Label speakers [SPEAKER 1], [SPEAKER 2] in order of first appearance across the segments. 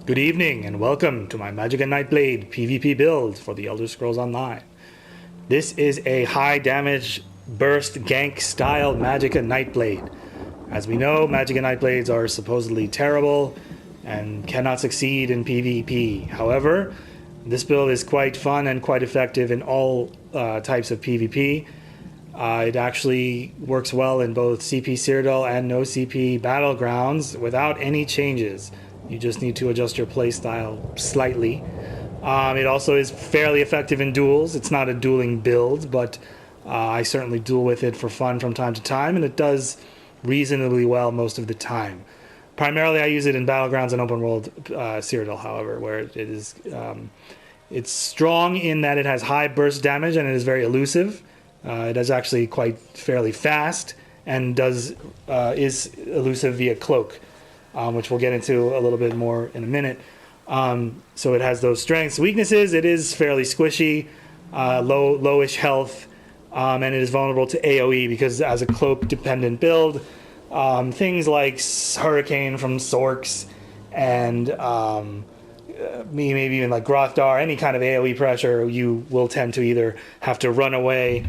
[SPEAKER 1] Good evening and welcome to my Magicka Nightblade PvP build for the Elder Scrolls Online. This is a high damage burst gank style Magicka Nightblade. As we know, Magicka Nightblades are supposedly terrible and cannot succeed in PvP. However, this build is quite fun and quite effective in all types of PvP. It actually works well in both CP Cyrodiil and no CP battlegrounds without any changes. You just need to adjust your playstyle slightly. It also is fairly effective in duels. It's not a dueling build, but I certainly duel with it for fun from time to time, and it does reasonably well most of the time. Primarily, I use it in battlegrounds and open world Cyrodiil, however, where it is it's strong in that it has high burst damage and it is very elusive. It is actually quite fairly fast and is elusive via cloak. Which we'll get into a little bit more in a minute. So it has those strengths. Weaknesses, it is fairly squishy, lowish health, and it is vulnerable to AoE because as a cloak-dependent build, things like Hurricane from Sorks and maybe even like Grothdar, any kind of AoE pressure, you will tend to either have to run away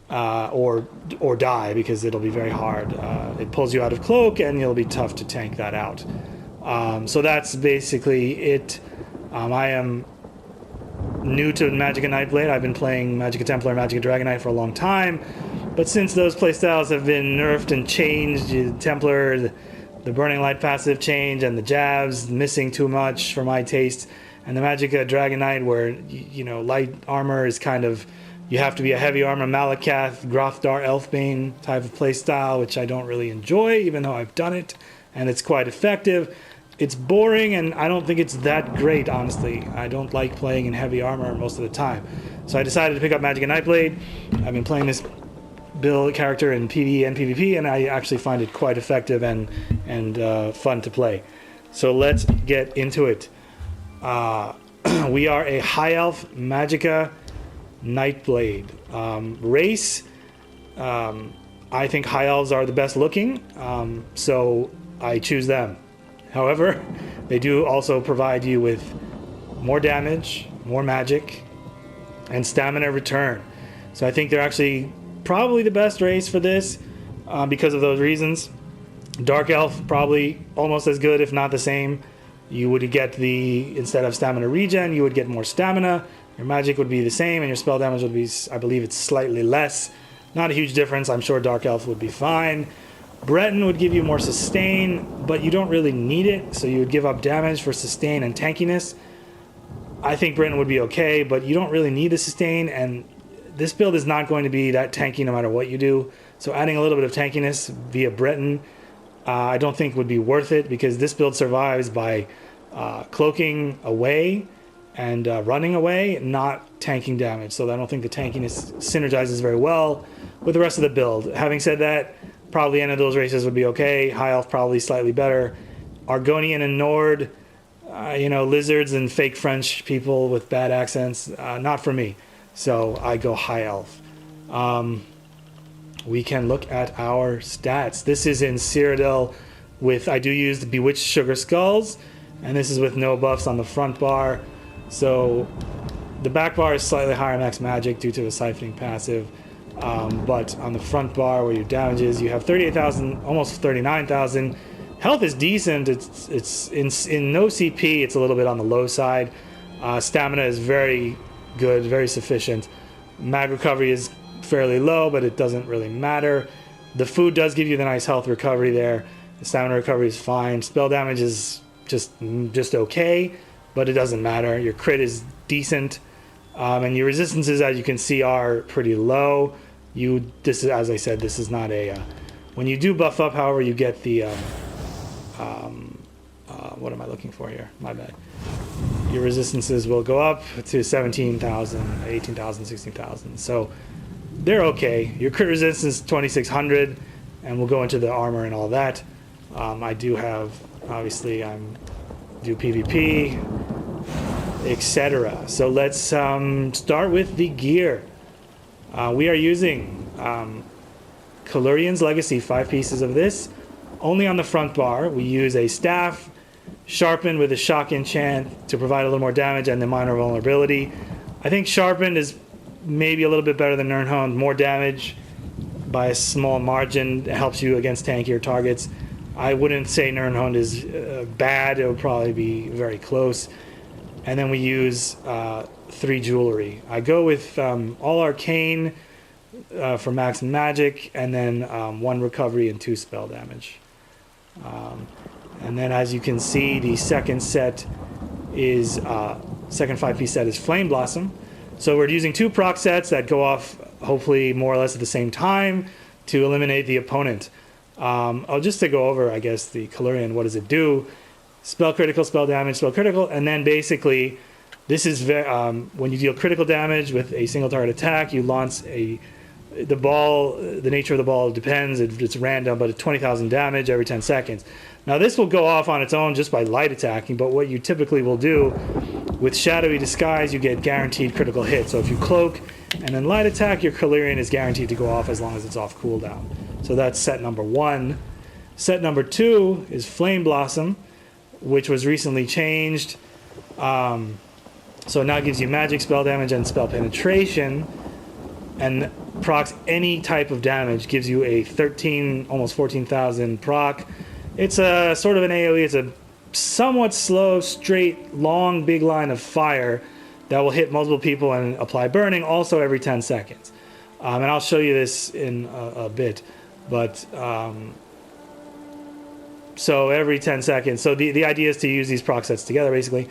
[SPEAKER 1] or die because it'll be very hard. It pulls you out of cloak and it'll be tough to tank that out. So that's basically it. I am new to Magicka Nightblade. I've been playing Magicka Templar, Magicka Dragon Knight for a long time, but since those playstyles have been nerfed and changed, Templar, the Burning Light passive change, and the jabs missing too much for my taste, and the Magicka Dragon Knight where light armor is kind of, you have to be a heavy armor Malakath, Grothdar, Elfbane type of playstyle, which I don't really enjoy, even though I've done it, and it's quite effective. It's boring, and I don't think it's that great, honestly. I don't like playing in heavy armor most of the time. So I decided to pick up Magicka Nightblade. I've been playing this build character in PvE and PvP, and I actually find it quite effective and fun to play. So let's get into it. We are a High Elf Magicka Nightblade. Race, I think High Elves are the best looking, so I choose them. However, they do also provide you with more damage, more magic, and stamina return. So I think they're actually probably the best race for this because of those reasons. Dark Elf, probably almost as good, if not the same. You would get instead of stamina regen, you would get more stamina. Your magic would be the same, and your spell damage would be, I believe it's slightly less. Not a huge difference. I'm sure Dark Elf would be fine. Breton would give you more sustain, but you don't really need it, so you would give up damage for sustain and tankiness. I think Breton would be okay, but you don't really need the sustain, and this build is not going to be that tanky no matter what you do. So adding a little bit of tankiness via Breton, I don't think would be worth it, because this build survives by cloaking away and running away, not tanking damage. So I don't think the tankiness synergizes very well with the rest of the build. Having said that, probably any of those races would be okay. High Elf probably slightly better. Argonian and Nord, lizards and fake French people with bad accents, not for me. So I go High Elf. We can look at our stats. This is in Cyrodiil with, I do use the Bewitched Sugar Skulls, and this is with no buffs on the front bar. So the back bar is slightly higher max magic due to the siphoning passive. But on the front bar where your damage is, you have 38,000, almost 39,000. Health is decent. It's in no CP, it's a little bit on the low side. Stamina is very good, very sufficient. Mag recovery is fairly low, but it doesn't really matter. The food does give you the nice health recovery there. The stamina recovery is fine. Spell damage is just okay, but it doesn't matter. Your crit is decent. And your resistances, as you can see, are pretty low. This is, as I said, this is not a... when you do buff up, however, you get the... what am I looking for here? My bad. Your resistances will go up to 17,000, 18,000, 16,000. So they're okay. Your crit resistance is 2,600, and we'll go into the armor and all that. I do have, obviously, do PvP, etc. So let's start with the gear. We are using Kalurian's Legacy, 5 pieces of this. Only on the front bar. We use a staff, Sharpened with a shock enchant to provide a little more damage and the minor vulnerability. I think Sharpened is maybe a little bit better than Nirnhoned. More damage by a small margin. It helps you against tankier targets. I wouldn't say Nirnhoned is bad. It would probably be very close. And then we use 3 jewelry. I go with all arcane for max and magic, and then 1 recovery and 2 spell damage. And then, as you can see, the second set is second 5-piece set is Flame Blossom. So we're using 2 proc sets that go off hopefully more or less at the same time to eliminate the opponent. Just to go over, I guess, the Kalurian, what does it do? Spell critical, spell damage, spell critical, and then basically this is when you deal critical damage with a single target attack, you launch the ball. The nature of the ball depends, it's random, but it's 20,000 damage every 10 seconds. Now this will go off on its own just by light attacking, but what you typically will do with Shadowy Disguise, you get guaranteed critical hit. So if you cloak and then light attack, your Kalurian is guaranteed to go off as long as it's off cooldown. So that's set number 1. Set number 2 is Flame Blossom, which was recently changed. So it now gives you magic, spell damage, and spell penetration, and procs any type of damage. Gives you a 13, almost 14,000 proc. It's a sort of an AoE. It's a somewhat slow, straight, long, big line of fire that will hit multiple people and apply burning also every 10 seconds. And I'll show you this in a bit. But so every 10 seconds. So the idea is to use these proc sets together, basically.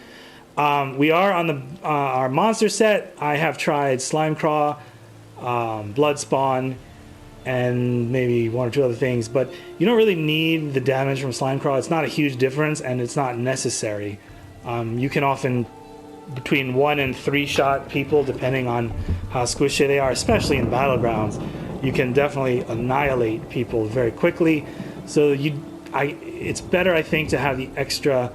[SPEAKER 1] We are on the our monster set. I have tried Slimecraw, Bloodspawn, and maybe 1 or 2 other things, but you don't really need the damage from Slimecraw. It's not a huge difference, and it's not necessary. You can often, between 1 and 3 shot people, depending on how squishy they are, especially in battlegrounds, you can definitely annihilate people very quickly. So it's better, I think, to have the extra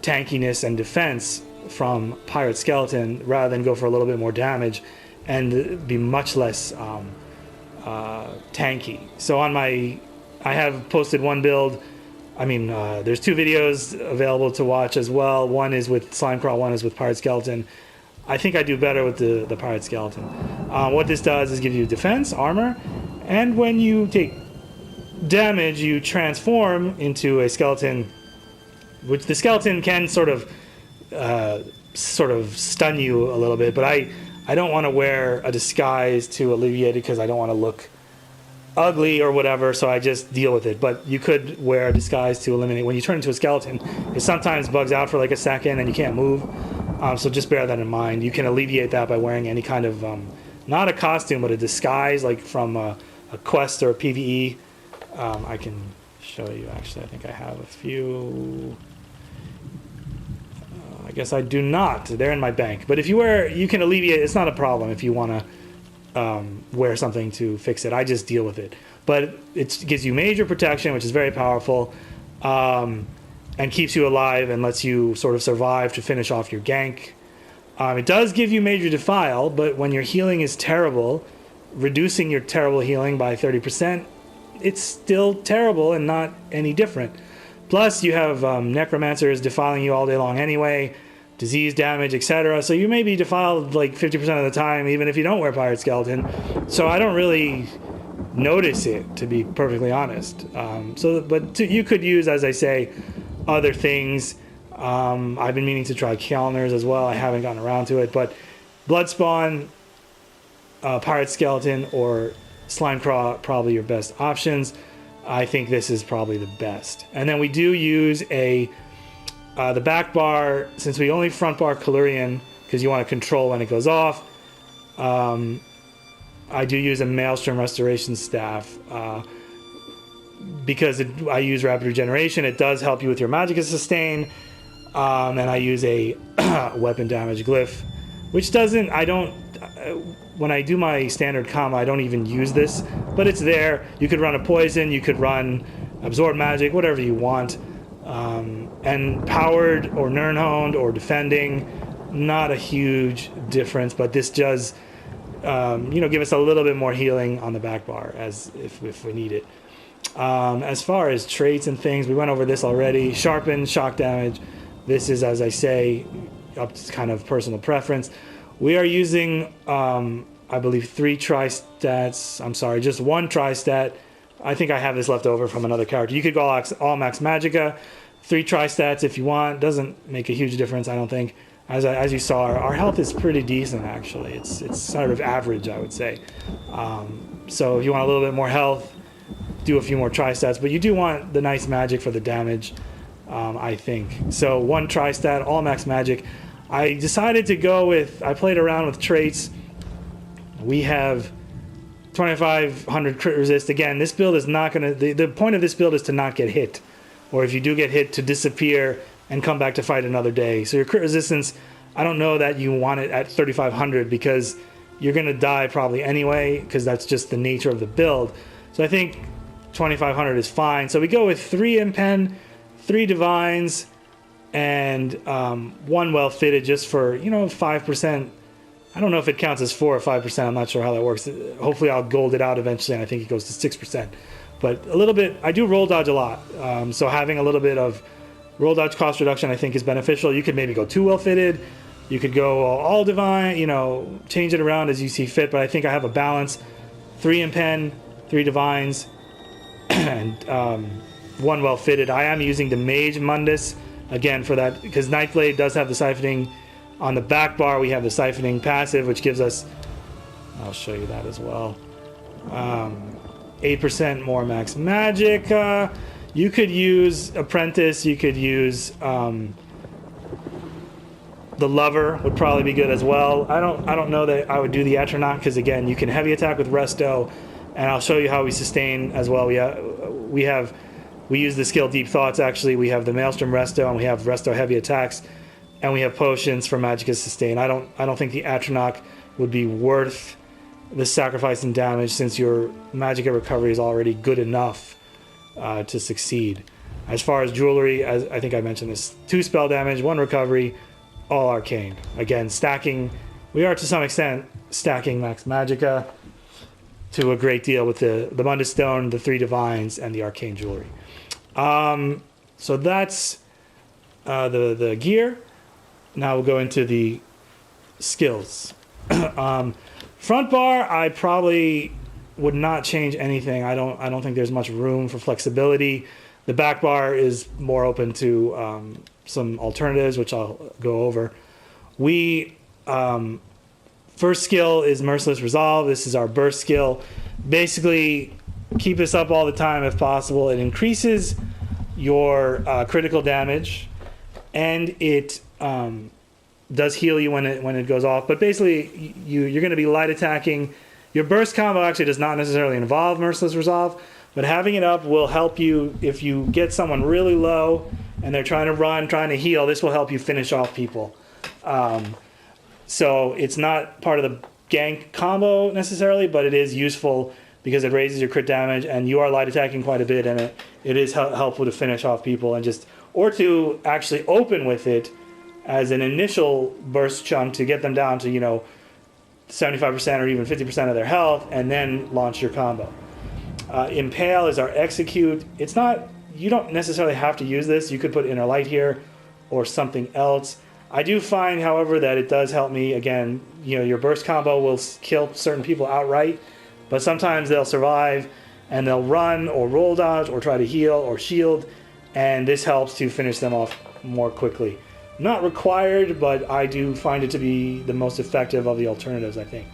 [SPEAKER 1] tankiness and defense from Pirate Skeleton rather than go for a little bit more damage and be much less tanky. So I have posted 1 build. I mean, there's 2 videos available to watch as well. One is with Slimecraw, one is with Pirate Skeleton. I think I do better with the Pirate Skeleton. What this does is give you defense, armor, and when you take damage, you transform into a skeleton, which the skeleton can sort of stun you a little bit, but I don't want to wear a disguise to alleviate it because I don't want to look ugly or whatever, so I just deal with it. But you could wear a disguise to eliminate. When you turn into a skeleton, it sometimes bugs out for like a second and you can't move. So just bear that in mind. You can alleviate that by wearing any kind of, not a costume, but a disguise, like from a quest or a PvE. I can show you, actually. I think I have a few. I guess I do not. They're in my bank. But if you can alleviate. It's not a problem if you want to wear something to fix it. I just deal with it. But it gives you major protection, which is very powerful, and keeps you alive and lets you sort of survive to finish off your gank. It does give you major defile, but when your healing is terrible, reducing your terrible healing by 30%, it's still terrible and not any different. Plus, you have necromancers defiling you all day long anyway, disease damage, etc. So you may be defiled like 50% of the time, even if you don't wear Pirate Skeleton. So I don't really notice it, to be perfectly honest. You could use, as I say, other things. I've been meaning to try calendars as well. I haven't gotten around to it, but Bloodspawn, Pirate Skeleton, or Slimecraw, probably your best options. I think this is probably the best. And then we do use the back bar, since we only front bar Kalurian, because you want to control when it goes off. I do use a Maelstrom Restoration Staff, because I use Rapid Regeneration. It does help you with your Magicka Sustain. And I use a Weapon Damage Glyph, which doesn't, when I do my standard combo, I don't even use this, but it's there. You could run a poison, you could run absorb magic, whatever you want. And powered or Nirnhoned or defending, not a huge difference, but this does, give us a little bit more healing on the back bar as if we need it. As far as traits and things, we went over this already. Sharpen, shock damage. This is, as I say, up to kind of personal preference. We are using, I believe, 3 tri-stats. I'm sorry, just 1 tri-stat. I think I have this left over from another character. You could go all max Magicka. 3 tri-stats if you want. Doesn't make a huge difference, I don't think. As you saw, our health is pretty decent, actually. It's sort of average, I would say. So if you want a little bit more health, do a few more tri-stats. But you do want the nice magic for the damage, I think. So 1 tri-stat, all max magic. I decided to go with, I played around with traits. We have 2500 crit resist. Again, this build is not going to, the point of this build is to not get hit. Or if you do get hit, to disappear and come back to fight another day. So your crit resistance, I don't know that you want it at 3500 because you're going to die probably anyway, because that's just the nature of the build. So I think 2500 is fine. So we go with 3 Impen, 3 Divines, and 1 Well Fitted just for, 5%. I don't know if it counts as 4 or 5%. I'm not sure how that works. Hopefully I'll gold it out eventually, and I think it goes to 6%. But a little bit, I do roll dodge a lot. So having a little bit of roll dodge cost reduction I think is beneficial. You could maybe go 2 Well Fitted. You could go all Divine, change it around as you see fit. But I think I have a balance. 3 Impen, 3 Divines, and 1 Well Fitted. I am using the Mage Mundus, again, for that, because Nightblade does have the siphoning. On the back bar, we have the siphoning passive, which gives us, I'll show you that as well, 8% more max magic. You could use Apprentice, you could use the Lover would probably be good as well. I don't know that I would do the Atronach, because again, you can heavy attack with Resto, and I'll show you how we sustain as well. We use the skill Deep Thoughts, actually. We have the Maelstrom Resto, and we have Resto heavy attacks, and we have potions for Magicka sustain. I don't think the Atronach would be worth the sacrifice in damage, since your Magicka recovery is already good enough to succeed. As far as jewelry, as I think I mentioned this, 2 spell damage, 1 recovery, all arcane. Again, stacking. We are to some extent stacking max Magicka to a great deal with the Mundus Stone, the 3 Divines, and the arcane jewelry. So that's the gear. Now we'll go into the skills. Front bar, I probably would not change anything. I don't think there's much room for flexibility. The back bar is more open to some alternatives, which I'll go over. First skill is Merciless Resolve. This is our burst skill. Basically, keep this up all the time if possible. It increases your critical damage, and it does heal you when it goes off. But basically, you're going to be light attacking. Your burst combo actually does not necessarily involve Merciless Resolve, but having it up will help you if you get someone really low and they're trying to run, trying to heal. This will help you finish off people. So it's not part of the gank combo necessarily, but it is useful because it raises your crit damage, and you are light attacking quite a bit, and it is helpful to finish off people or to actually open with it as an initial burst chunk to get them down to 75% or even 50% of their health, and then launch your combo. Impale is our execute. It's not, you don't necessarily have to use this. You could put Inner Light here or something else. I do find, however, that it does help me. Again, your burst combo will kill certain people outright, but sometimes they'll survive and they'll run or roll dodge or try to heal or shield, and this helps to finish them off more quickly. Not required, but I do find it to be the most effective of the alternatives, I think.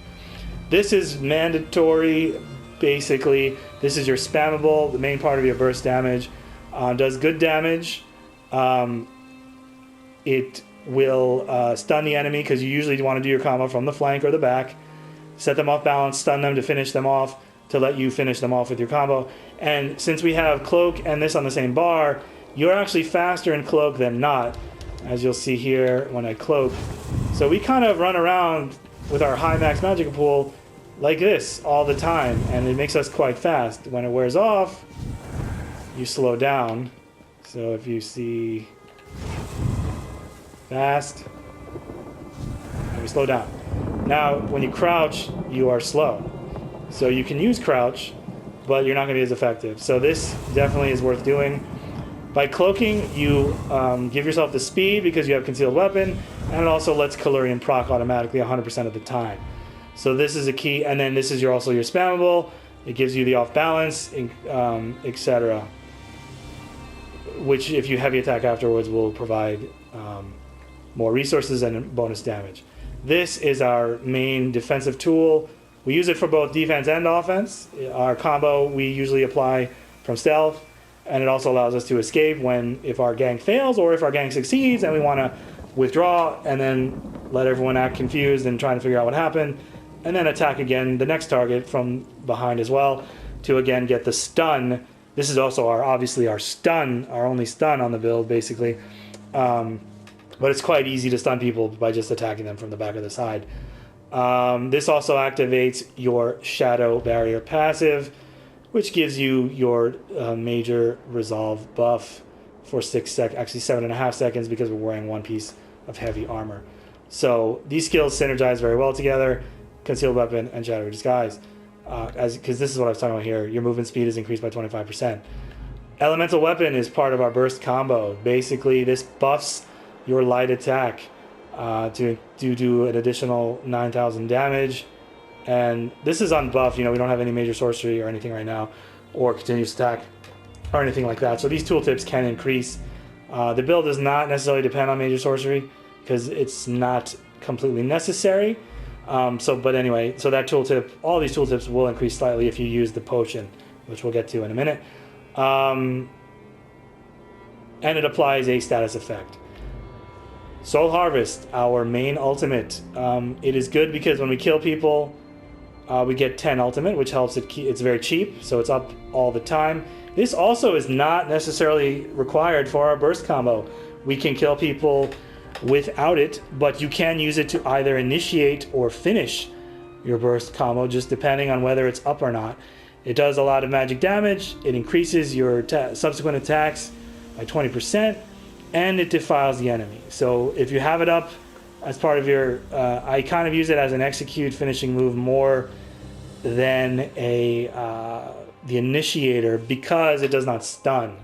[SPEAKER 1] This is mandatory, basically. This is your spammable, the main part of your burst damage. Does good damage. It will stun the enemy, because you usually want to do your combo from the flank or the back. Set them off balance, stun them to finish them off, to let you finish them off with your combo. And since we have Cloak and this on the same bar, you're actually faster in Cloak than not, as you'll see here when I Cloak. So we kind of run around with our high max Magicka pool like this all the time, and it makes us quite fast. When it wears off, you slow down. So if you see fast, and we slow down. Now, when you crouch, you are slow. So you can use crouch, but you're not going to be as effective. So this definitely is worth doing. By cloaking, you give yourself the speed because you have concealed weapon, and it also lets Calurian proc automatically 100% of the time. So this is a key, and then this is also your spammable. It gives you the off balance, etc. Which, if you heavy attack afterwards, will provide more resources and bonus damage. This is our main defensive tool. We use it for both defense and offense. Our combo we usually apply from stealth, and it also allows us to escape if our gang fails or if our gang succeeds and we want to withdraw and then let everyone act confused and trying to figure out what happened, and then attack again the next target from behind as well to again get the stun. This is also obviously our stun, our only stun on the build basically. But it's quite easy to stun people by just attacking them from the back of the side. This also activates your Shadow Barrier passive, which gives you your major resolve buff for 7.5 seconds because we're wearing one piece of heavy armor. So these skills synergize very well together, concealed weapon and shadow disguise. Because this is what I was talking about here. Your movement speed is increased by 25%. Elemental weapon is part of our burst combo. Basically, this buffs your light attack to do an additional 9,000 damage. And this is unbuffed. We don't have any major sorcery or anything right now, or continuous attack or anything like that. So these tooltips can increase. The build does not necessarily depend on major sorcery because it's not completely necessary. But anyway, so that tooltip, all these tooltips will increase slightly if you use the potion, which we'll get to in a minute. And it applies a status effect. Soul Harvest, our main ultimate. It is good because when we kill people, we get 10 ultimate, which helps it's very cheap, so it's up all the time. This also is not necessarily required for our burst combo. We can kill people without it, but you can use it to either initiate or finish your burst combo, just depending on whether it's up or not. It does a lot of magic damage, it increases your subsequent attacks by 20%, and it defiles the enemy. So if you have it up as part of your... I kind of use it as an execute finishing move more than the initiator because it does not stun.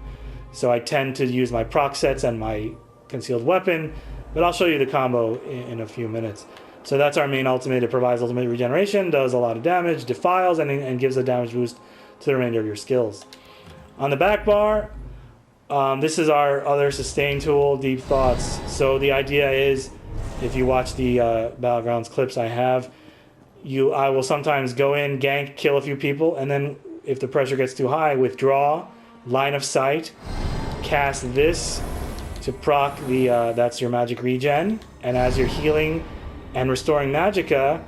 [SPEAKER 1] So I tend to use my proc sets and my concealed weapon, but I'll show you the combo in a few minutes. So that's our main ultimate. It provides ultimate regeneration, does a lot of damage, defiles, and gives a damage boost to the remainder of your skills. On the back bar, this is our other sustain tool, Deep Thoughts. So the idea is, if you watch the Battlegrounds clips I have, I will sometimes go in, gank, kill a few people, and then if the pressure gets too high, withdraw, line of sight, cast this to proc that's your magic regen, and as you're healing and restoring magicka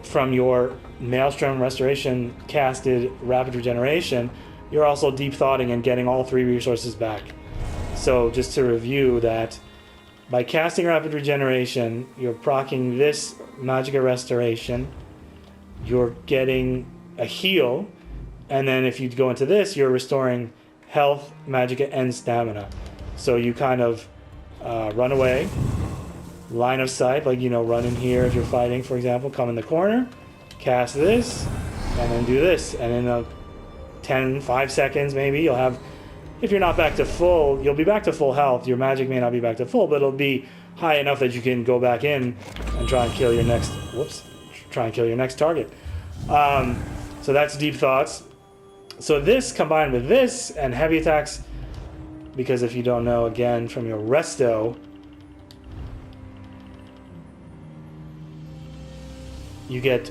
[SPEAKER 1] from your Maelstrom Restoration casted rapid regeneration, you're also deep thoughting and getting all 3 resources back. So just to review that, by casting rapid regeneration, you're proccing this magicka restoration, you're getting a heal, and then if you go into this, you're restoring health, magicka, and stamina. So you kind of run away, line of sight, like, run in here if you're fighting, for example, come in the corner, cast this, and then do this, and in 5 seconds maybe, you'll have, if you're not back to full, you'll be back to full health. Your magic may not be back to full, but it'll be high enough that you can go back in and try and kill your next, target. So that's Deep Thoughts. So this combined with this and heavy attacks, because if you don't know, again, from your resto, you get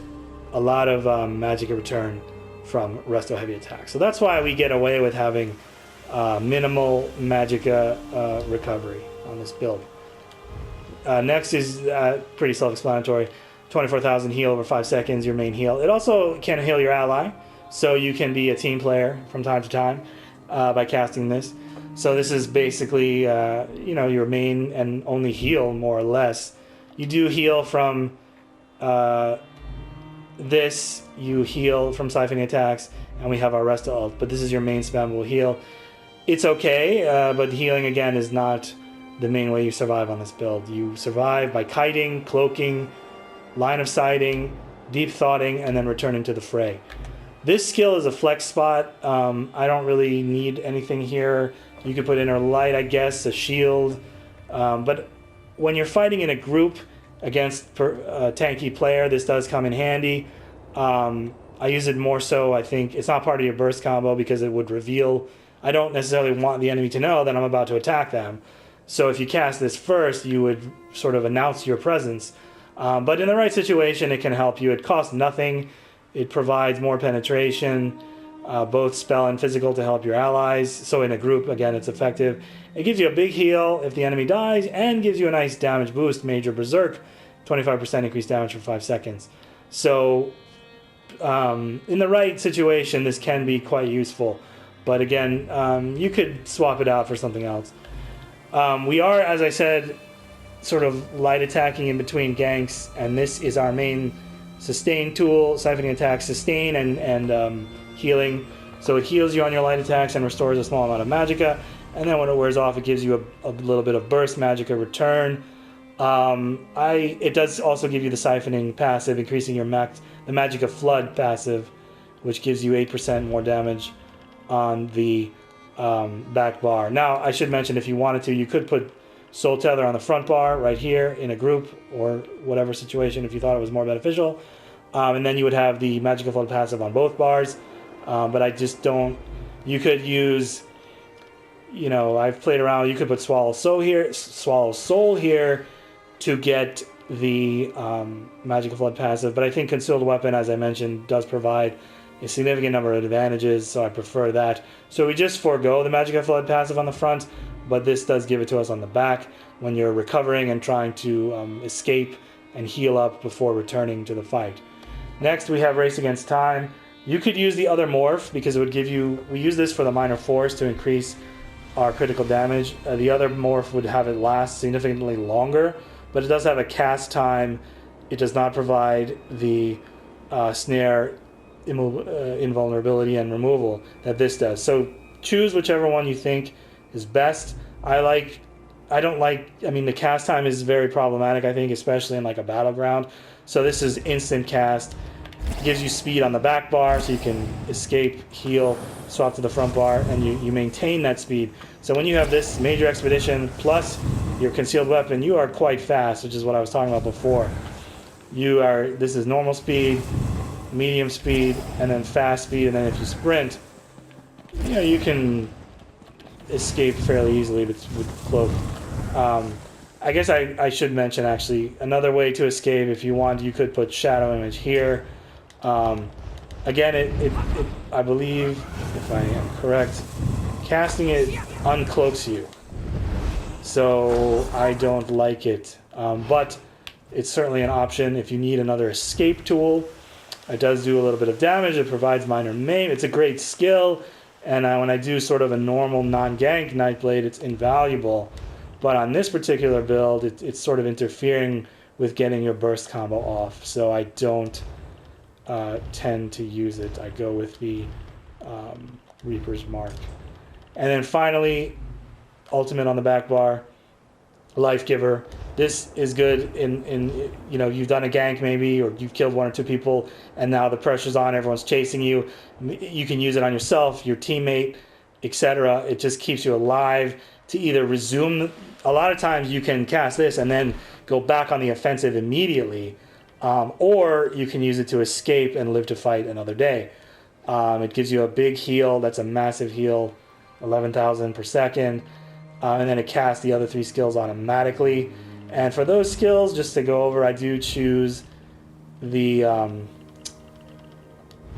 [SPEAKER 1] a lot of magicka return from resto heavy attack. So that's why we get away with having minimal magicka recovery on this build. Next is pretty self-explanatory. 24,000 heal over 5 seconds, your main heal. It also can heal your ally, so you can be a team player from time to time by casting this. So this is basically your main and only heal, more or less. You do heal from this, you heal from siphoning attacks, and we have our resto ult, but this is your main spammable heal. It's okay, but healing again is not the main way you survive on this build. You survive by kiting, cloaking, line of sighting, deep thoughting, and then returning to the fray. This skill is a flex spot. I don't really need anything here. You could put inner light, I guess, a shield. But when you're fighting in a group against a tanky player, this does come in handy. I use it more so, I think, it's not part of your burst combo because it would reveal. I don't necessarily want the enemy to know that I'm about to attack them. So if you cast this first, you would sort of announce your presence. But in the right situation, it can help you. It costs nothing. It provides more penetration, both spell and physical, to help your allies. So in a group, again, it's effective. It gives you a big heal if the enemy dies, and gives you a nice damage boost, Major Berserk, 25% increased damage for 5 seconds. So in the right situation, this can be quite useful. But again, you could swap it out for something else. We are, as I said, sort of light attacking in between ganks, and this is our main sustain tool, siphoning attack, sustain and healing. So it heals you on your light attacks and restores a small amount of magicka, and then when it wears off, it gives you a little bit of burst magicka return. It does also give you the siphoning passive, increasing your the magicka flood passive, which gives you 8% more damage on the back bar. Now, I should mention, if you wanted to, you could put Soul Tether on the front bar right here in a group or whatever situation if you thought it was more beneficial. And then you would have the Magicka Flood passive on both bars. But I just don't... You could use... You know, I've played around. You could put Swallow Soul here to get the Magicka Flood passive. But I think Concealed Weapon, as I mentioned, does provide a significant number of advantages, so I prefer that. So we just forego the Magicka Flood passive on the front, but this does give it to us on the back when you're recovering and trying to escape and heal up before returning to the fight. Next, we have Race Against Time. You could use the other morph because it would give you... We use this for the Minor Force to increase our critical damage. The other morph would have it last significantly longer, but it does have a cast time. It does not provide the snare invulnerability and removal that this does. So choose whichever one you think is best. I mean, the cast time is very problematic, I think, especially in like a battleground. So this is instant cast. Gives you speed on the back bar so you can escape, heal, swap to the front bar, and you maintain that speed. So when you have this Major Expedition plus your Concealed Weapon, you are quite fast, which is what I was talking about before. This is normal speed, medium speed, and then fast speed, and then if you sprint, you know, you can escape fairly easily with Cloak. I guess I should mention, actually, another way to escape, if you want, you could put Shadow Image here. Again, I believe, if I am correct, casting it uncloaks you. So I don't like it. But it's certainly an option if you need another escape tool. It does do a little bit of damage. It provides minor maim. It's a great skill. And when I do sort of a normal non-gank Nightblade, it's invaluable. But on this particular build, it's sort of interfering with getting your burst combo off. So I don't tend to use it. I go with the Reaper's Mark. And then finally, Ultimate on the back bar, Life Giver. This is good in you know, you've done a gank maybe, or you've killed 1 or 2 people, and now the pressure's on, everyone's chasing you. You can use it on yourself, your teammate, etc. It just keeps you alive to either resume. A lot of times you can cast this and then go back on the offensive immediately, or you can use it to escape and live to fight another day. It gives you a big heal. That's a massive heal, 11,000 per second. And then it casts the other 3 skills automatically. And for those skills, just to go over, I do choose the...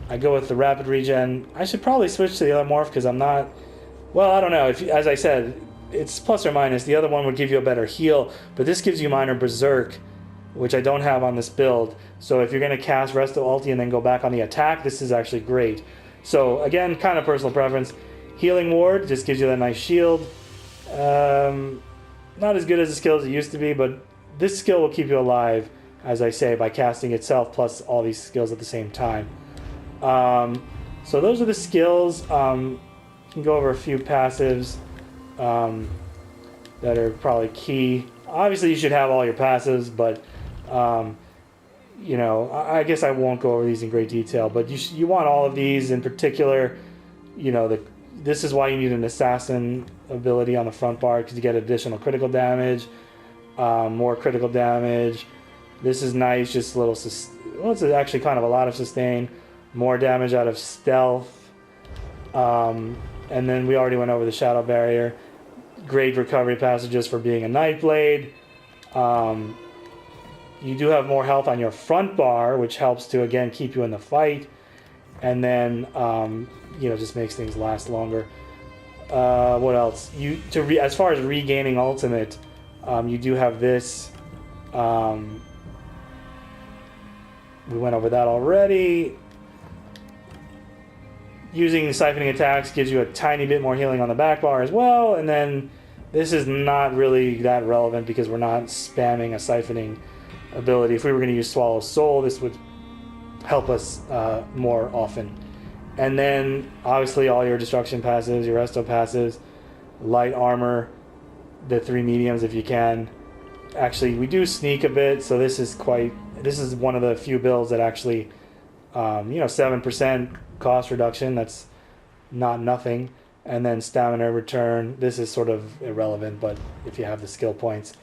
[SPEAKER 1] I go with the rapid regen. I should probably switch to the other morph because I'm not... Well, I don't know. As I said, it's plus or minus. The other one would give you a better heal, but this gives you minor berserk, which I don't have on this build. So if you're going to cast Resto Ulti and then go back on the attack, this is actually great. So again, kind of personal preference. Healing Ward just gives you that nice shield. Not as good as the skill as it used to be, but this skill will keep you alive, as I say, by casting itself plus all these skills at the same time. So those are the skills. You can go over a few passives that are probably key. Obviously, you should have all your passives, but you know, I guess I won't go over these in great detail, but you want all of these in particular. You know, this is why you need an assassin ability on the front bar, because you get additional critical damage, more critical damage. This is nice, just a little. Well, it's actually kind of a lot of sustain, more damage out of stealth, and then we already went over the shadow barrier. Great recovery passages for being a Nightblade. You do have more health on your front bar, which helps to again keep you in the fight, and then you know, just makes things last longer. What else? As far as regaining ultimate, you do have this. We went over that already. Using siphoning attacks gives you a tiny bit more healing on the back bar as well, and then this is not really that relevant because we're not spamming a siphoning ability. If we were going to use Swallow Soul, this would help us more often. And then obviously all your destruction passives, your resto passives, light armor, the 3 mediums if you can. Actually, we do sneak a bit, so this is one of the few builds that actually, you know, 7% cost reduction. That's not nothing. And then stamina return. This is sort of irrelevant, but if you have the skill points.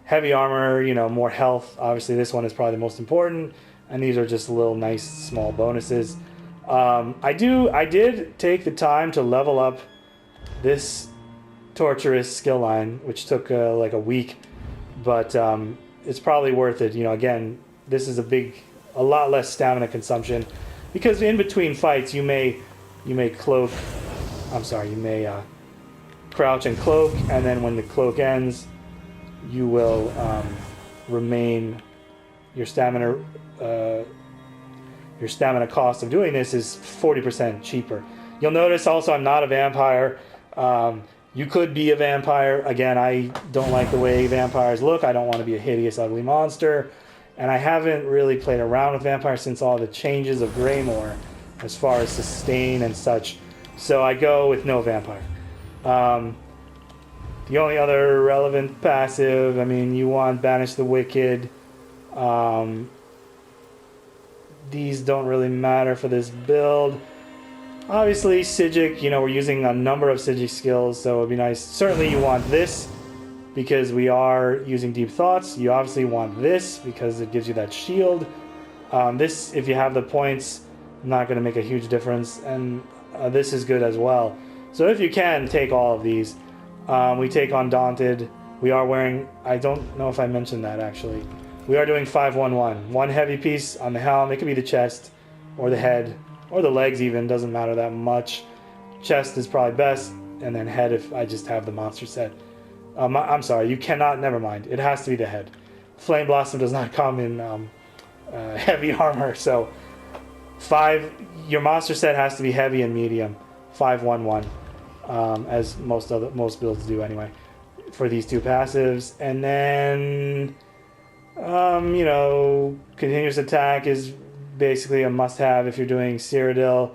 [SPEAKER 1] Heavy armor, you know, more health. Obviously, this one is probably the most important. And these are just little nice small bonuses. I did take the time to level up this torturous skill line, which took like a week, but it's probably worth it. You know, again, this is a lot less stamina consumption, because in between fights you may cloak. I'm sorry, you may crouch and cloak, and then when the cloak ends, you will remain your stamina. Your stamina cost of doing this is 40% cheaper. You'll notice also I'm not a vampire. You could be a vampire. Again, I don't like the way vampires look. I don't want to be a hideous, ugly monster. And I haven't really played around with vampires since all the changes of Greymore as far as sustain and such. So I go with no vampire. The only other relevant passive, I mean, you want Banish the Wicked. These don't really matter for this build. Obviously, Psijic, you know, we're using a number of Psijic skills, so it would be nice. Certainly you want this, because we are using Deep Thoughts. You obviously want this, because it gives you that shield. This, if you have the points, not going to make a huge difference. And this is good as well. So if you can, take all of these. We take Undaunted. We are wearing... I don't know if I mentioned that, actually. We are doing 5-1-1. One heavy piece on the helm. It could be the chest, or the head, or the legs even. Doesn't matter that much. Chest is probably best, and then head if I just have the monster set. I'm sorry, you cannot... Never mind. It has to be the head. Flame Blossom does not come in heavy armor, so... Your monster set has to be heavy and medium. 5-1-1. As most builds do anyway. For these two passives. And then... you know, continuous attack is basically a must-have if you're doing Cyrodiil.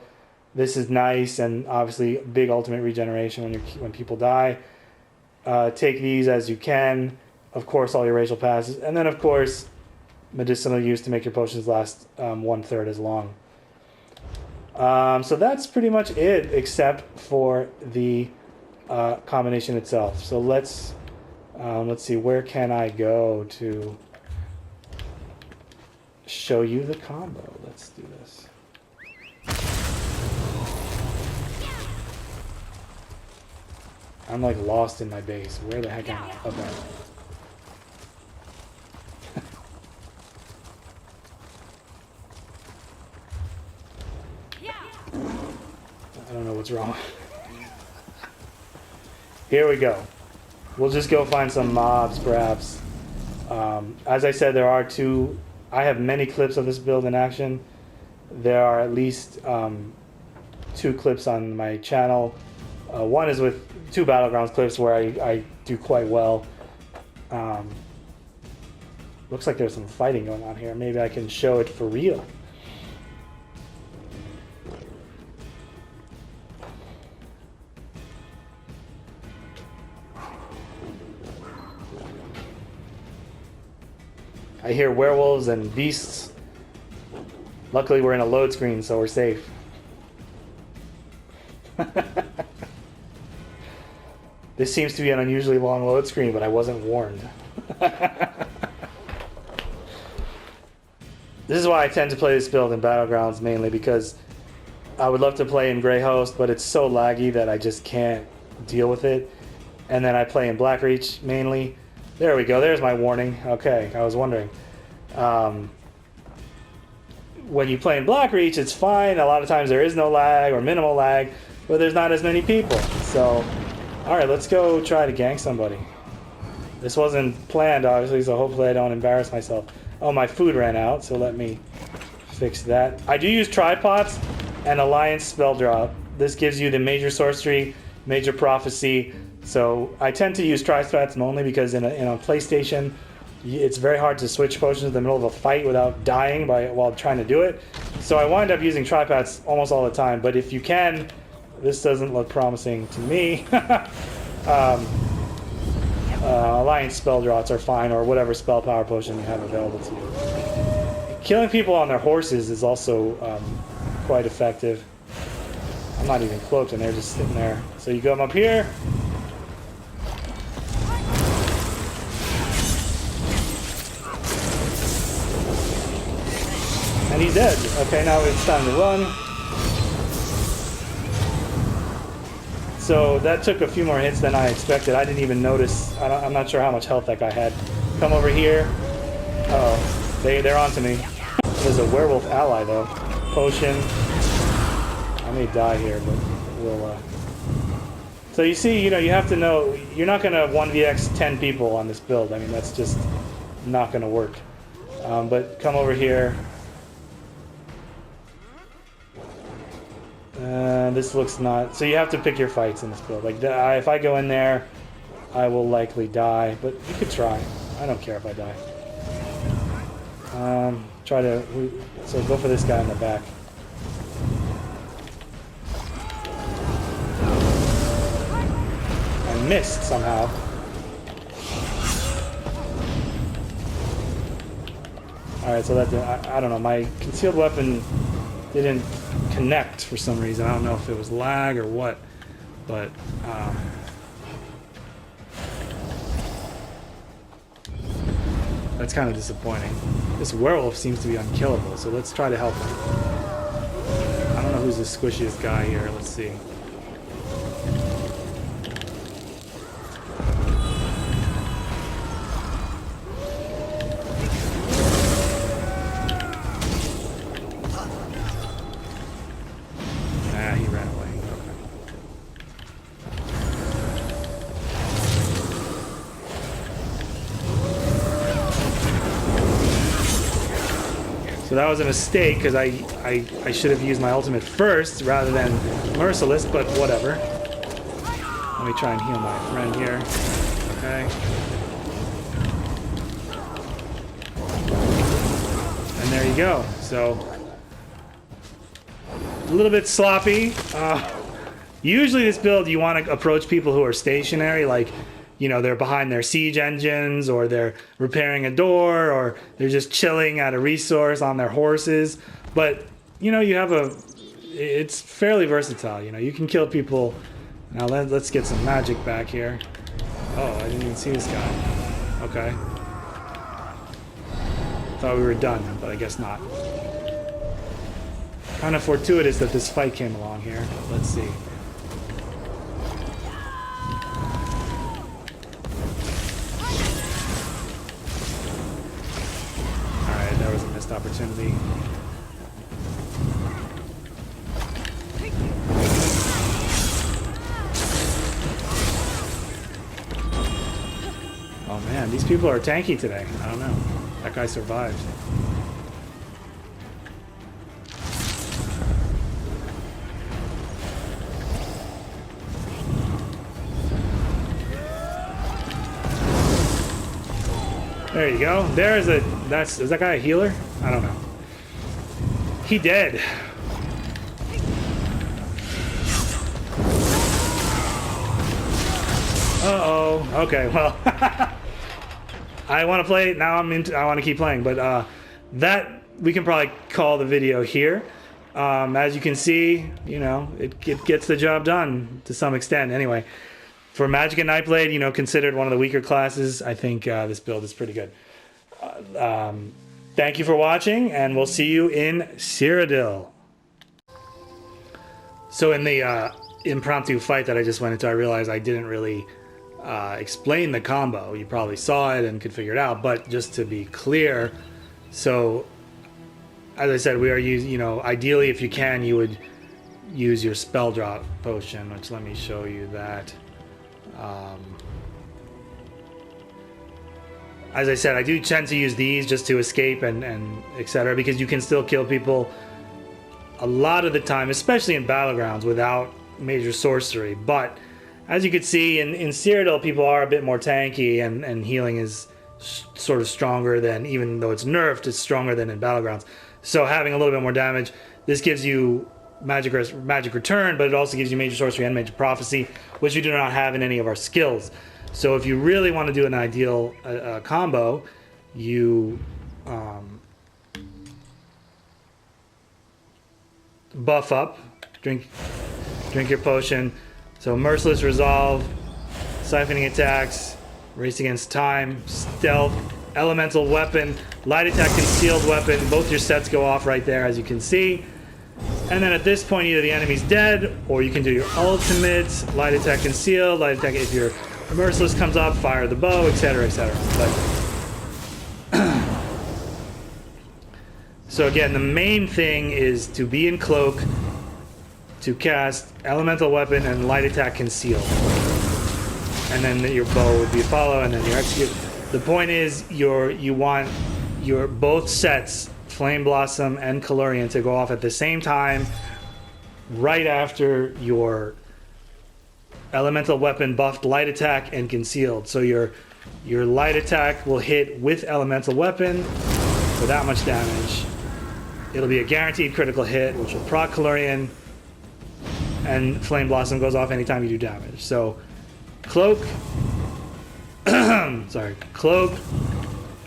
[SPEAKER 1] This is nice, and obviously big ultimate regeneration when people die. Take these as you can. Of course, all your racial passes, and then of course, medicinal use to make your potions last 1/3 as long. So that's pretty much it, except for the combination itself. So let's see, where can I go to show you the combo? Let's do this. I'm like lost in my base. Where the heck am I? Okay. I don't know what's wrong. Here we go. We'll just go find some mobs, perhaps. As I said, there are two... I have many clips of this build in action. There are at least 2 clips on my channel. One is with 2 Battlegrounds clips where I do quite well. Looks like there's some fighting going on here. Maybe I can show it for real. I hear werewolves and beasts. Luckily, we're in a load screen, so we're safe. This seems to be an unusually long load screen, but I wasn't warned. This is why I tend to play this build in Battlegrounds mainly, because I would love to play in Grey Host, but it's so laggy that I just can't deal with it. And then I play in Blackreach mainly. There we go, there's my warning. Okay, I was wondering. When you play in Blackreach, it's fine. A lot of times there is no lag or minimal lag, but there's not as many people. So, alright, let's go try to gank somebody. This wasn't planned, obviously, so hopefully I don't embarrass myself. Oh, my food ran out, so let me fix that. I do use tripods and Alliance spell drop. This gives you the major sorcery, major prophecy. So I tend to use tripods only because in a PlayStation, it's very hard to switch potions in the middle of a fight without dying while trying to do it. So I wind up using tripods almost all the time. But if you can, this doesn't look promising to me. Alliance spell drops are fine, or whatever spell power potion you have available to you. Killing people on their horses is also quite effective. I'm not even cloaked and they're just sitting there. So you come up here. And he's dead. Okay, now it's time to run. So that took a few more hits than I expected. I didn't even notice. I'm not sure how much health that guy had. Come over here. Oh, they're onto me. There's a werewolf ally though. Potion. I may die here, but we'll. So you see, you have to know you're not gonna 1vx 10 people on this build. I mean, that's just not gonna work. But come over here. This looks not... So you have to pick your fights in this build. Like, if I go in there, I will likely die. But you could try. I don't care if I die. Try to... So go for this guy in the back. I missed somehow. Alright, so that... I don't know. My concealed weapon didn't connect for some reason. I don't know if it was lag or what, but that's kind of disappointing. This werewolf seems to be unkillable, so let's try to help him. I don't know who's the squishiest guy here. Let's see. So that was a mistake, because I should have used my ultimate first rather than Merciless, but whatever. Let me try and heal my friend here. Okay. And there you go. So, a little bit sloppy. Usually this build, you want to approach people who are stationary, like, they're behind their siege engines, or they're repairing a door, or they're just chilling at a resource on their horses. But, you have it's fairly versatile, you can kill people. Now let's get some magic back here. Oh, I didn't even see this guy. Okay. Thought we were done, but I guess not. Kind of fortuitous that this fight came along here. Let's see. Opportunity. Oh man, these people are tanky today. I don't know. That guy survived. There you go. There's a... Is that guy a healer? I don't know. He dead. Uh-oh. Okay, well. I want to play now. I want to keep playing, but that we can probably call the video here. As you can see, you know, it gets the job done to some extent. Anyway, for Magicka Nightblade, you know, considered one of the weaker classes, I think this build is pretty good. Thank you for watching, and we'll see you in Cyrodiil. So in the impromptu fight that I just went into, I realized I didn't really explain the combo. You probably saw it and could figure it out, but just to be clear, so as I said, we are using, you know, ideally if you can, you would use your spell drop potion, which let me show you that. As I said, I do tend to use these just to escape and etc. because you can still kill people a lot of the time, especially in Battlegrounds, without major sorcery. But as you can see, in Cyrodiil, people are a bit more tanky, and healing is sort of stronger than, even though it's nerfed, it's stronger than in Battlegrounds. So having a little bit more damage, this gives you magic return, but it also gives you major sorcery and major prophecy, which you do not have in any of our skills. So if you really want to do an ideal combo, you buff up, drink your potion. So merciless resolve, siphoning attacks, race against time, stealth, elemental weapon, light attack, concealed weapon. Both your sets go off right there, as you can see. And then at this point, either the enemy's dead, or you can do your ultimates, light attack, concealed, light attack. If your merciless comes up, fire the bow, etc., etc. But so again, the main thing is to be in cloak, to cast elemental weapon and light attack, concealed, and then your bow would be a follow, and then your execute. The point is, you want your both sets, Flame Blossom and Calurian, to go off at the same time, right after your elemental weapon buffed light attack and concealed. So your light attack will hit with elemental weapon for that much damage. It'll be a guaranteed critical hit, which will proc Calurian, and Flame Blossom goes off anytime you do damage. So cloak. Sorry, cloak,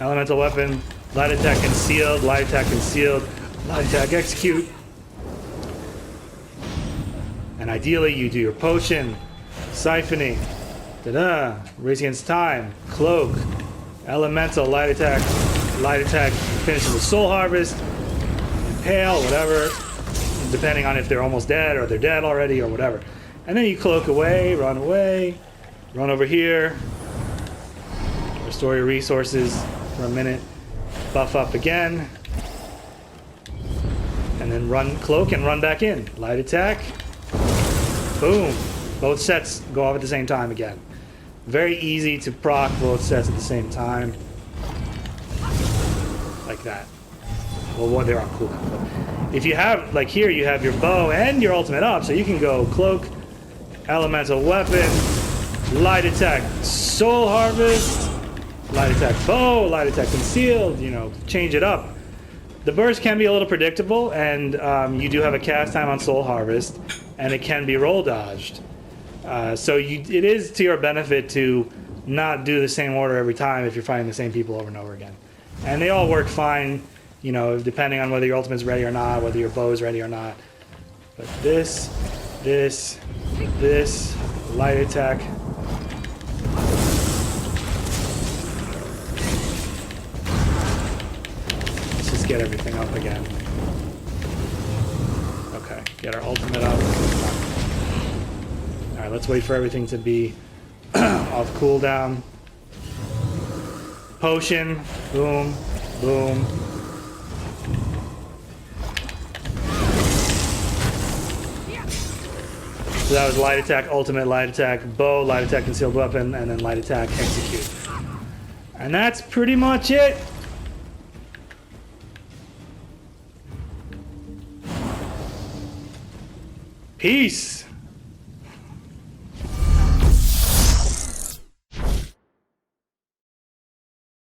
[SPEAKER 1] elemental weapon, light attack, concealed, light attack, concealed, light attack, execute. And ideally you do your potion, siphoning, race against time, cloak, elemental, light attack, finishes with soul harvest, impale, whatever, depending on if they're almost dead or they're dead already or whatever. And then you cloak away, run over here, restore your resources for a minute, buff up again, and then run cloak and run back in. Light attack, boom. Both sets go off at the same time again. Very easy to proc both sets at the same time. Like that. Well, they're on cooldown. But if you have, like here, you have your bow and your ultimate up, so you can go cloak, elemental weapon, light attack, soul harvest, light attack bow, light attack concealed, you know, change it up. The burst can be a little predictable, and you do have a cast time on soul harvest, and it can be roll dodged. So it is to your benefit to not do the same order every time if you're fighting the same people over and over again. And they all work fine, you know, depending on whether your ultimate's ready or not, whether your bow is ready or not. But this, light attack. Let's just get everything up again. Okay, get our ultimate up. Alright, let's wait for everything to be off cooldown. Potion, boom, boom. So that was light attack, ultimate, light attack, bow, light attack, concealed weapon, and then light attack, execute. And that's pretty much it. Peace.